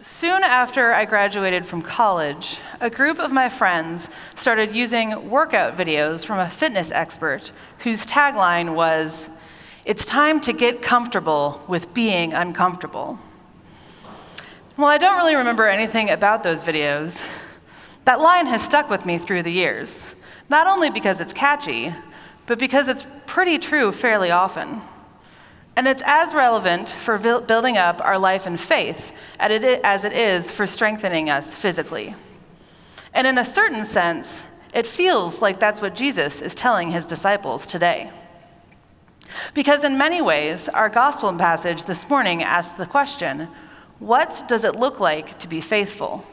Soon after I graduated from college, a group of my friends started using workout videos from a fitness expert whose tagline was, "It's time to get comfortable with being uncomfortable." Well, I don't really remember anything about those videos. That line has stuck with me through the years, not only because it's catchy, but because it's pretty true fairly often. And it's as relevant for building up our life in faith as it is for strengthening us physically. And in a certain sense, it feels like that's what Jesus is telling his disciples today. Because in many ways, our gospel passage this morning asks the question, what does it look like to be faithful?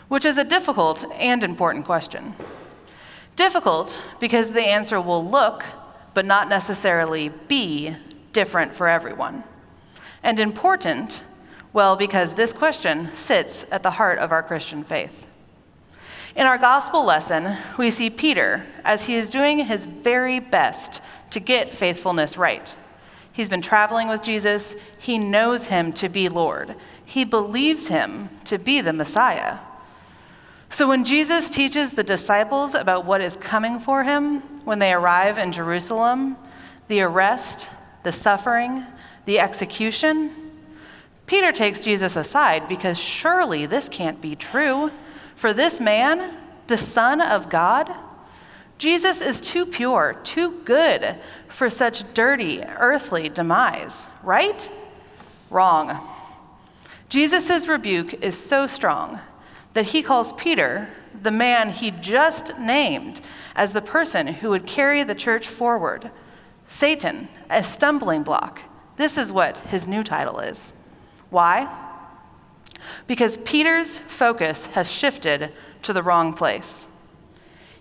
Which is a difficult and important question. Difficult because the answer will look, but not necessarily be, different for everyone. And important, well, because this question sits at the heart of our Christian faith. In our gospel lesson, we see Peter as he is doing his very best to get faithfulness right. He's been traveling with Jesus. He knows him to be Lord. He believes him to be the Messiah. So when Jesus teaches the disciples about what is coming for him when they arrive in Jerusalem, the arrest, the suffering, the execution, Peter takes Jesus aside because surely this can't be true. For this man, the Son of God, Jesus is too pure, too good for such dirty, earthly demise, right? Wrong. Jesus' rebuke is so strong that he calls Peter, the man he just named, as the person who would carry the church forward. Satan, a stumbling block. This is what his new title is. Why? Because Peter's focus has shifted to the wrong place.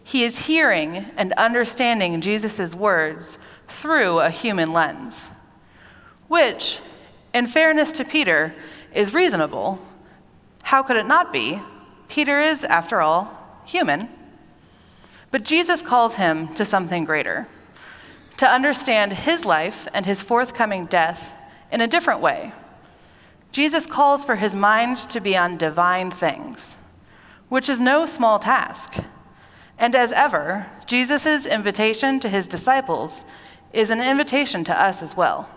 He is hearing and understanding Jesus' words through a human lens, which, in fairness to Peter, is reasonable. How could it not be? Peter is, after all, human. But Jesus calls him to something greater, to understand his life and his forthcoming death in a different way. Jesus calls for his mind to be on divine things, which is no small task. And as ever, Jesus' invitation to his disciples is an invitation to us as well.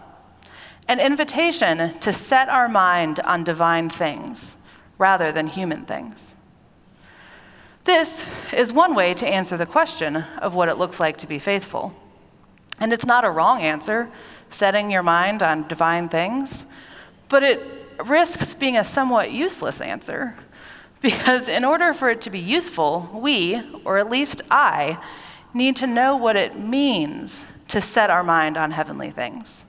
An invitation to set our mind on divine things rather than human things. This is one way to answer the question of what it looks like to be faithful. And it's not a wrong answer, setting your mind on divine things, but it risks being a somewhat useless answer, because in order for it to be useful, we, or at least I, need to know what it means to set our mind on heavenly things.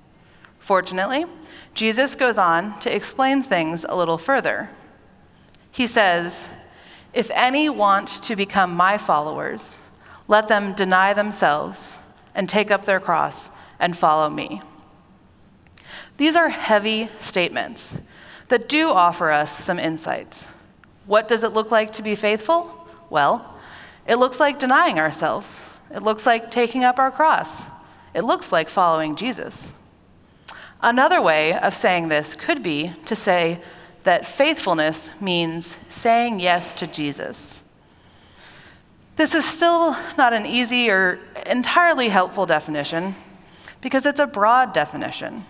Fortunately, Jesus goes on to explain things a little further. He says, "If any want to become my followers, let them deny themselves and take up their cross and follow me." These are heavy statements that do offer us some insights. What does it look like to be faithful? Well, it looks like denying ourselves. It looks like taking up our cross. It looks like following Jesus. Another way of saying this could be to say that faithfulness means saying yes to Jesus. This is still not an easy or entirely helpful definition because it's a broad definition,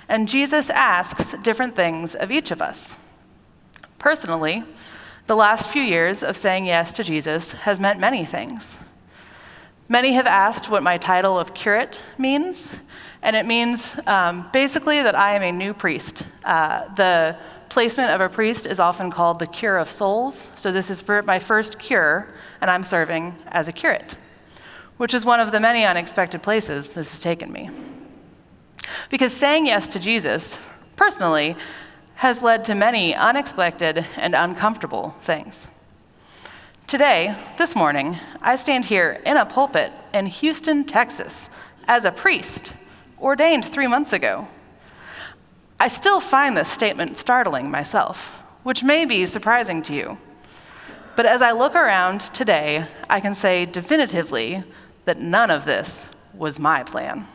and Jesus asks different things of each of us. Personally, the last few years of saying yes to Jesus has meant many things. Many have asked what my title of curate means, and it means basically that I am a new priest. The placement of a priest is often called the cure of souls, so this is my first cure, and I'm serving as a curate, which is one of the many unexpected places this has taken me. Because saying yes to Jesus, personally, has led to many unexpected and uncomfortable things. Today, this morning, I stand here in a pulpit in Houston, Texas, as a priest, ordained 3 months ago. I still find this statement startling myself, which may be surprising to you. But as I look around today, I can say definitively that none of this was my plan.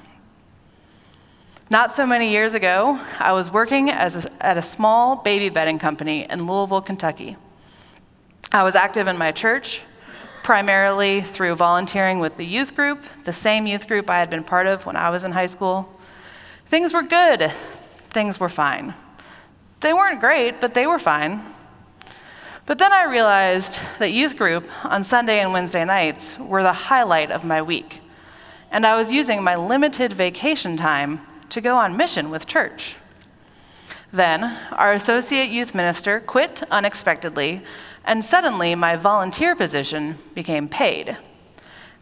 Not so many years ago, I was working at a small baby bedding company in Louisville, Kentucky. I was active in my church, primarily through volunteering with the youth group, the same youth group I had been part of when I was in high school. Things were good. Things were fine. They weren't great, but they were fine. But then I realized that youth group on Sunday and Wednesday nights were the highlight of my week, and I was using my limited vacation time to go on mission with church. Then, our associate youth minister quit unexpectedly, and suddenly my volunteer position became paid.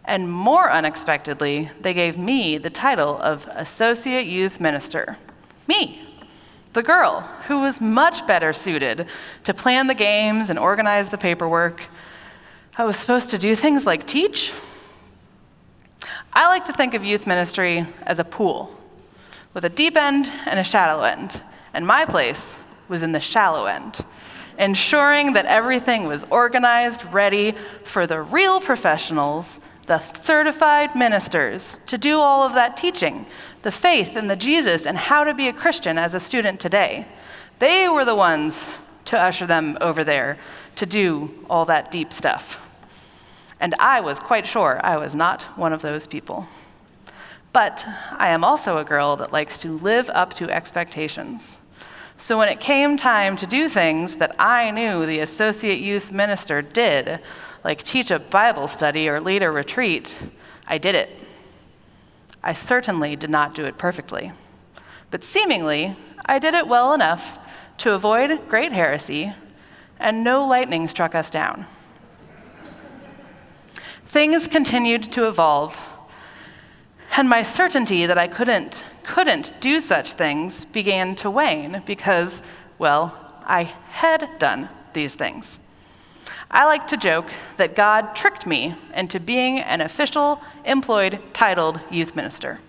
And more unexpectedly, they gave me the title of associate youth minister. Me, the girl who was much better suited to plan the games and organize the paperwork. I was supposed to do things like teach. I like to think of youth ministry as a pool with a deep end and a shallow end, and my place was in the shallow end, ensuring that everything was organized, ready for the real professionals, the certified ministers, to do all of that teaching, the faith and the Jesus and how to be a Christian as a student today. They were the ones to usher them over there to do all that deep stuff. And I was quite sure I was not one of those people. But I am also a girl that likes to live up to expectations. So when it came time to do things that I knew the associate youth minister did, like teach a Bible study or lead a retreat, I did it. I certainly did not do it perfectly, but seemingly I did it well enough to avoid great heresy, and no lightning struck us down. Things continued to evolve, and my certainty that I couldn't do such things began to wane because, well, I had done these things. I like to joke that God tricked me into being an official, employed, titled youth minister.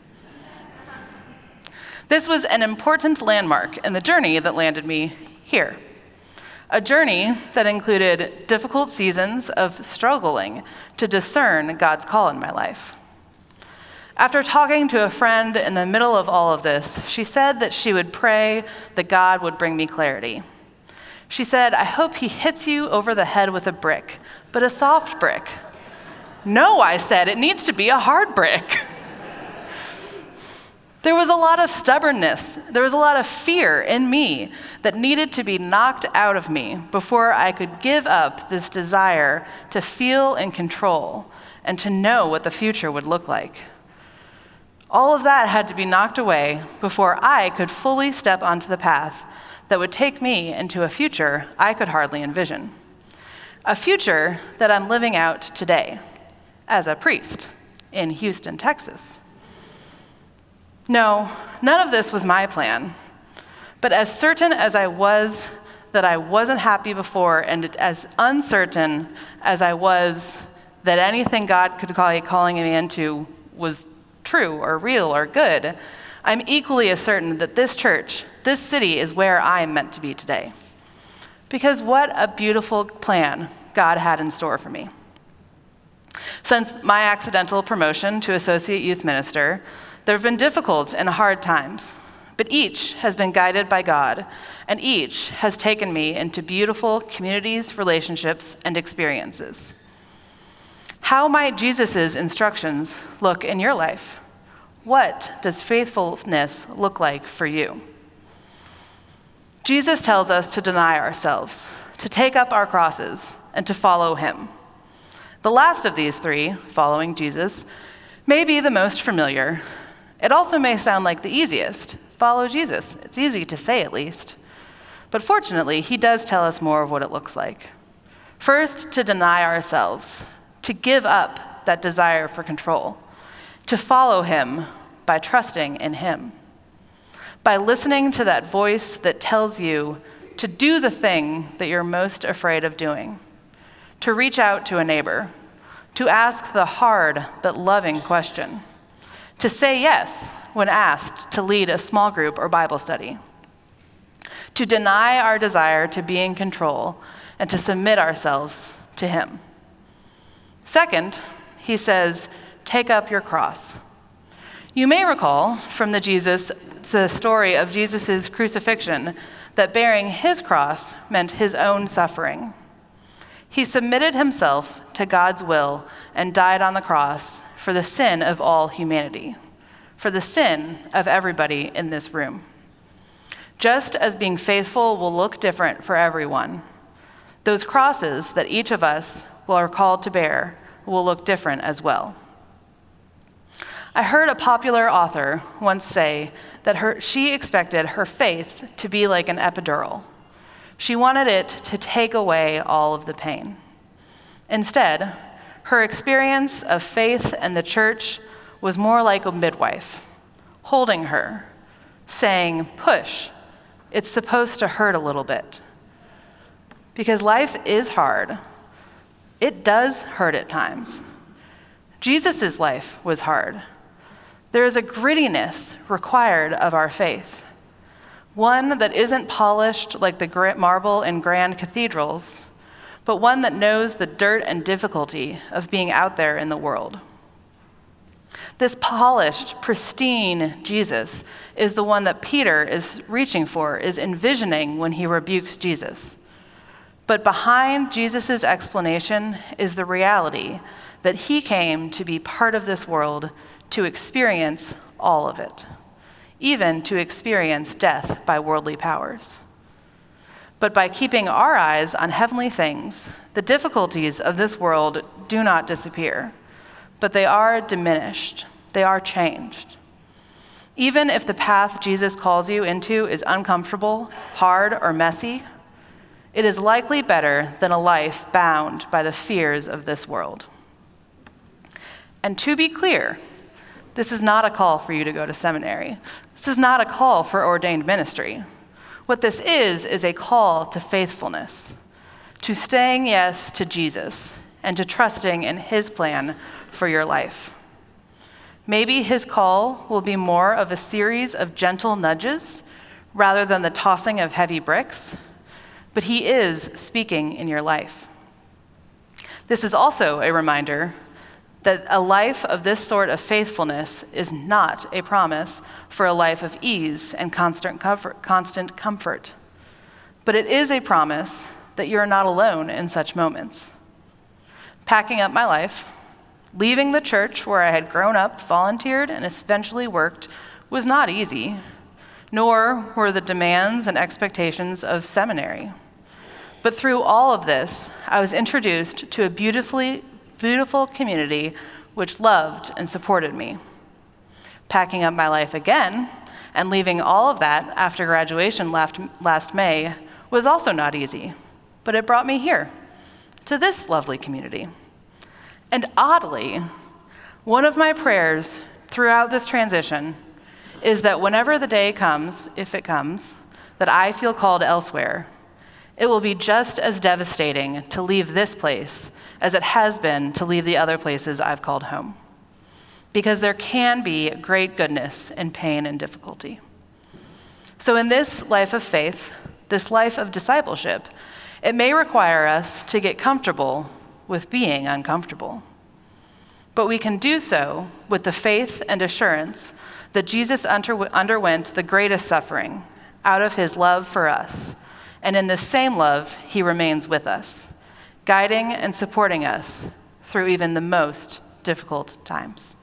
This was an important landmark in the journey that landed me here. A journey that included difficult seasons of struggling to discern God's call in my life. After talking to a friend in the middle of all of this, she said that she would pray that God would bring me clarity. She said, "I hope he hits you over the head with a brick, but a soft brick." "No," I said, "it needs to be a hard brick." There was a lot of stubbornness, there was a lot of fear in me that needed to be knocked out of me before I could give up this desire to feel in control and to know what the future would look like. All of that had to be knocked away before I could fully step onto the path that would take me into a future I could hardly envision. A future that I'm living out today as a priest in Houston, Texas. No, none of this was my plan. But as certain as I was that I wasn't happy before, and as uncertain as I was that anything God could be calling me into was true or real or good, I'm equally as certain that this church, this city, is where I'm meant to be today. Because what a beautiful plan God had in store for me. Since my accidental promotion to associate youth minister, there have been difficult and hard times, but each has been guided by God, and each has taken me into beautiful communities, relationships, and experiences. How might Jesus' instructions look in your life? What does faithfulness look like for you? Jesus tells us to deny ourselves, to take up our crosses, and to follow him. The last of these three, following Jesus, may be the most familiar. It also may sound like the easiest. Follow Jesus. It's easy to say, at least. But fortunately, he does tell us more of what it looks like. First, to deny ourselves, to give up that desire for control, to follow him by trusting in him, by listening to that voice that tells you to do the thing that you're most afraid of doing, to reach out to a neighbor, to ask the hard but loving question, to say yes when asked to lead a small group or Bible study, to deny our desire to be in control and to submit ourselves to him. Second, he says, take up your cross. You may recall from the story of Jesus' crucifixion that bearing his cross meant his own suffering. He submitted himself to God's will and died on the cross for the sin of all humanity, for the sin of everybody in this room. Just as being faithful will look different for everyone, those crosses that each of us are called to bear will look different as well. I heard a popular author once say that she expected her faith to be like an epidural. She wanted it to take away all of the pain. Instead, her experience of faith and the church was more like a midwife, holding her, saying, "Push, it's supposed to hurt a little bit." Because life is hard. It does hurt at times. Jesus' life was hard. There is a grittiness required of our faith, one that isn't polished like the marble in grand cathedrals, but one that knows the dirt and difficulty of being out there in the world. This polished, pristine Jesus is the one that Peter is reaching for, is envisioning when he rebukes Jesus. But behind Jesus' explanation is the reality that he came to be part of this world, to experience all of it, even to experience death by worldly powers. But by keeping our eyes on heavenly things, the difficulties of this world do not disappear, but they are diminished, they are changed. Even if the path Jesus calls you into is uncomfortable, hard, or messy, it is likely better than a life bound by the fears of this world. And to be clear, this is not a call for you to go to seminary. This is not a call for ordained ministry. What this is a call to faithfulness, to saying yes to Jesus and to trusting in his plan for your life. Maybe his call will be more of a series of gentle nudges rather than the tossing of heavy bricks, but he is speaking in your life. This is also a reminder that a life of this sort of faithfulness is not a promise for a life of ease and constant comfort, but it is a promise that you're not alone in such moments. Packing up my life, leaving the church where I had grown up, volunteered, and eventually worked was not easy, nor were the demands and expectations of seminary. But through all of this, I was introduced to a beautiful community which loved and supported me. Packing up my life again and leaving all of that after graduation last May was also not easy, but it brought me here, to this lovely community. And oddly, one of my prayers throughout this transition is that whenever the day comes, if it comes, that I feel called elsewhere, it will be just as devastating to leave this place as it has been to leave the other places I've called home. Because there can be great goodness in pain and difficulty. So in this life of faith, this life of discipleship, it may require us to get comfortable with being uncomfortable. But we can do so with the faith and assurance that Jesus underwent the greatest suffering out of his love for us. And in this same love, he remains with us, guiding and supporting us through even the most difficult times.